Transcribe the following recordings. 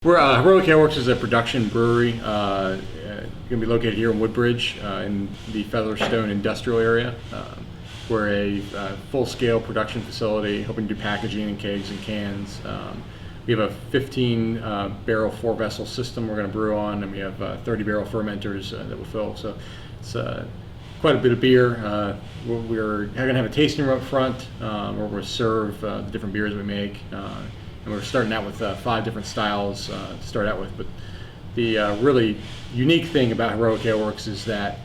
Heroic Aleworks is a production brewery. Going to be located here in Woodbridge in the Featherstone Industrial Area. We're a full-scale production facility, hoping to do packaging in kegs and cans. We have a 15-barrel, 4-vessel system we're going to brew on, and we have 30-barrel fermenters that will fill. So it's quite a bit of beer. We're going to have a tasting room up front where we'll serve the different beers we make. And we're starting out with 5 different styles to start out with. But the really unique thing about Heroic Aleworks is that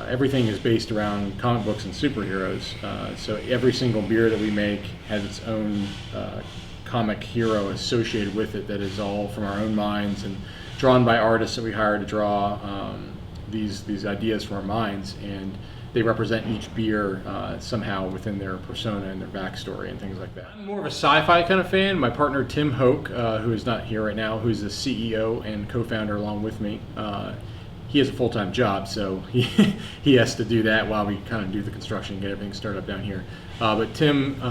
everything is based around comic books and superheroes. So every single beer that we make has its own comic hero associated with it that is all from our own minds and drawn by artists that we hire to draw these ideas from our minds. And they represent each beer somehow within their persona and their backstory and things like that. I'm more of a sci-fi kind of fan. My partner Tim Hoke, who is not here right now, who's the CEO and co-founder along with me, he has a full-time job, so he has to do that while we kind of do the construction and get everything started up down here. But Tim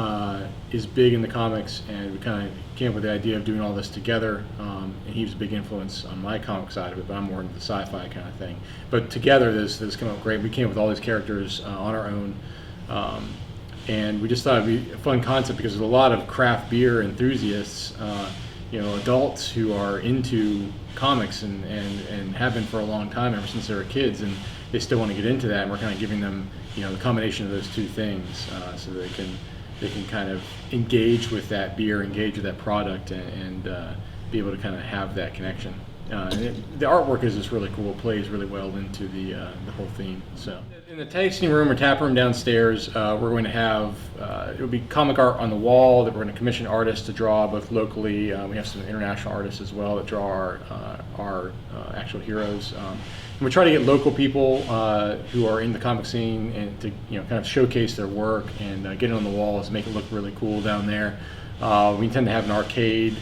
is big in the comics, and we kind of came up with the idea of doing all this together. And he was a big influence on my comic side of it, but I'm more into the sci-fi kind of thing. But together, this came up great. We came up with all these characters on our own, and we just thought it'd be a fun concept because there's a lot of craft beer enthusiasts. Adults who are into comics and have been for a long time, ever since they were kids, and they still want to get into that, and we're kind of giving them the combination of those two things so they can kind of engage with that beer, engage with that product, and be able to kind of have that connection. The artwork is just really cool. It plays really well into the whole theme. So in the tasting room or tap room downstairs, we're going to have it'll be comic art on the wall that we're going to commission artists to draw, both locally. We have some international artists as well that draw our actual heroes. And we try to get local people who are in the comic scene and to kind of showcase their work and get it on the walls, make it look really cool down there. We intend to have an arcade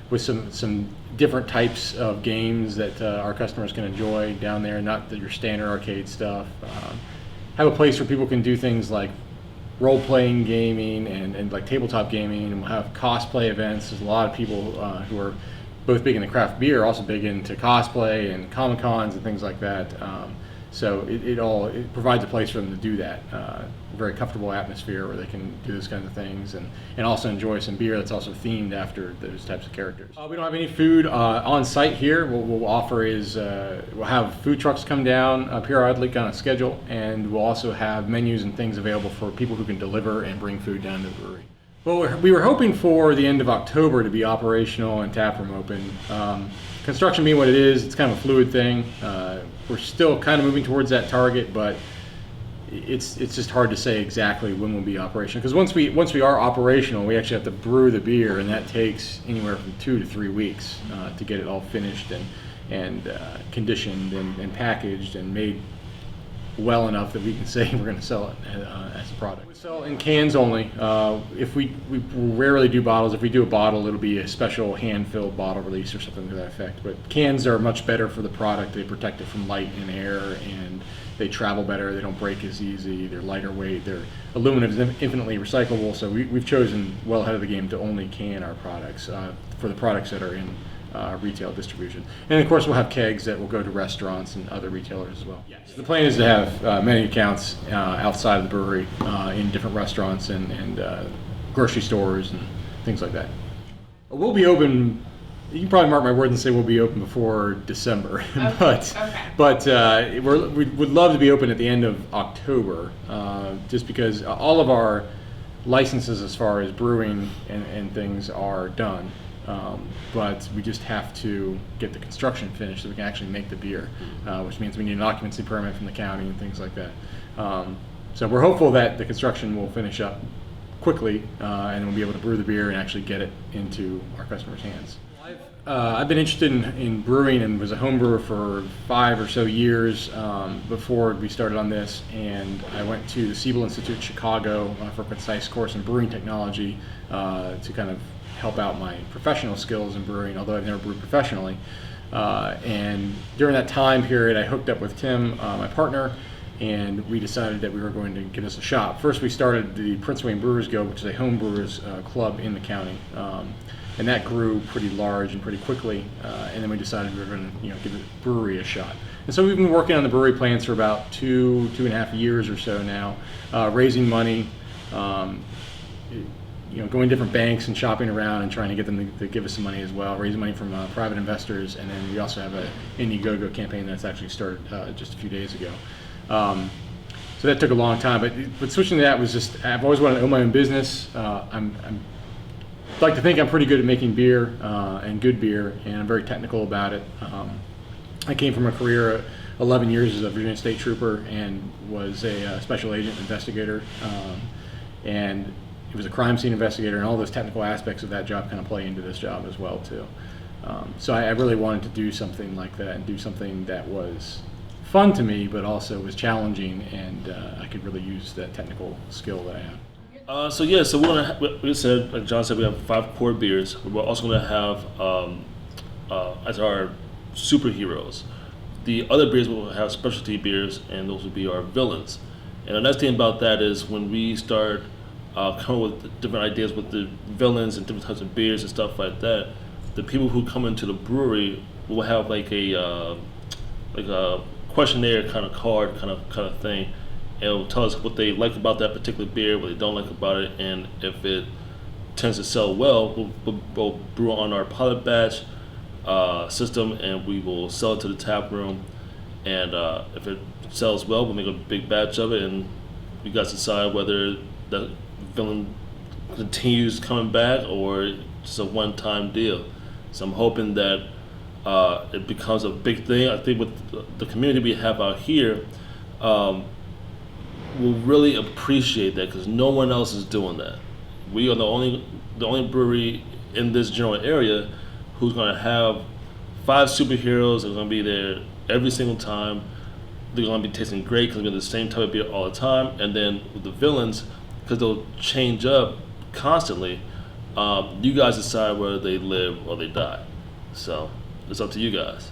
with some different types of games that our customers can enjoy down there, not your standard arcade stuff. Have a place where people can do things like role-playing gaming and like tabletop gaming, and we'll have cosplay events. There's a lot of people who are both big into craft beer, also big into cosplay and Comic-Cons and things like that. So it provides a place for them to do that. A very comfortable atmosphere where they can do those kinds of things and also enjoy some beer that's also themed after those types of characters. We don't have any food on site here. What we'll offer is we'll have food trucks come down periodically on a schedule, and we'll also have menus and things available for people who can deliver and bring food down to the brewery. Well, we were hoping for the end of October to be operational and taproom open. Construction being what it is, it's kind of a fluid thing. We're still kind of moving towards that target, but it's just hard to say exactly when we'll be operational. Because once we are operational, we actually have to brew the beer, and that takes anywhere from 2 to 3 weeks to get it all finished and conditioned and packaged and made well enough that we can say we're going to sell it as a product. We sell in cans only. If we rarely do bottles. If we do a bottle, it'll be a special hand-filled bottle release or something to that effect. But cans are much better for the product. They protect it from light and air, and they travel better. They don't break as easy. They're lighter weight. Their aluminum is infinitely recyclable. So we've chosen well ahead of the game to only can our products for the products that are in retail distribution. And of course we'll have kegs that will go to restaurants and other retailers as well. Yes. The plan is to have many accounts outside of the brewery in different restaurants and grocery stores and things like that. We'll be open, you can probably mark my words and say we'll be open before December. Okay. but we would love to be open at the end of October just because all of our licenses as far as brewing and things are done. But we just have to get the construction finished so we can actually make the beer, which means we need an occupancy permit from the county and things like that. So we're hopeful that the construction will finish up quickly and we'll be able to brew the beer and actually get it into our customers' hands. I've been interested in brewing and was a home brewer for 5 or so years before we started on this, and I went to the Siebel Institute in Chicago for a concise course in brewing technology to kind of help out my professional skills in brewing, although I've never brewed professionally. And during that time period, I hooked up with Tim, my partner, and we decided that we were going to give this a shot. First, we started the Prince William Brewers Guild, which is a home brewers club in the county. and that grew pretty large and pretty quickly. And then we decided we were going to give the brewery a shot. And so we've been working on the brewery plans for about 2.5 years or so now, raising money. Going to different banks and shopping around and trying to get them to give us some money as well, raising money from private investors, and then we also have an Indiegogo campaign that's actually started just a few days ago. So that took a long time, but switching to that was just, I've always wanted to own my own business. I'd like to think I'm pretty good at making beer and good beer, and I'm very technical about it. I came from a career 11 years as a Virginia State Trooper and was a special agent investigator, and he was a crime scene investigator, and all those technical aspects of that job kind of play into this job as well too. So I really wanted to do something like that and do something that was fun to me, but also was challenging, and I could really use that technical skill that I have. So we're gonna, like John said, we have 5 core beers. We're also gonna have as our superheroes. The other beers will have specialty beers, and those will be our villains. And the nice thing about that is when we start come with different ideas with the villains and different types of beers and stuff like that, the people who come into the brewery will have like a questionnaire kind of card kind of thing, and it'll tell us what they like about that particular beer, what they don't like about it, and if it tends to sell well, we'll brew on our pilot batch system, and we will sell it to the tap room, and if it sells well, we'll make a big batch of it, and you guys decide whether that villain continues coming back or just a one-time deal. So I'm hoping that it becomes a big thing. I think with the community we have out here, will really appreciate that because no one else is doing that. We are the only brewery in this general area who's going to have 5 superheroes that are going to be there every single time. They're going to be tasting great because we're the same type of beer all the time. And then with the villains, because they'll change up constantly, you guys decide whether they live or they die. So it's up to you guys.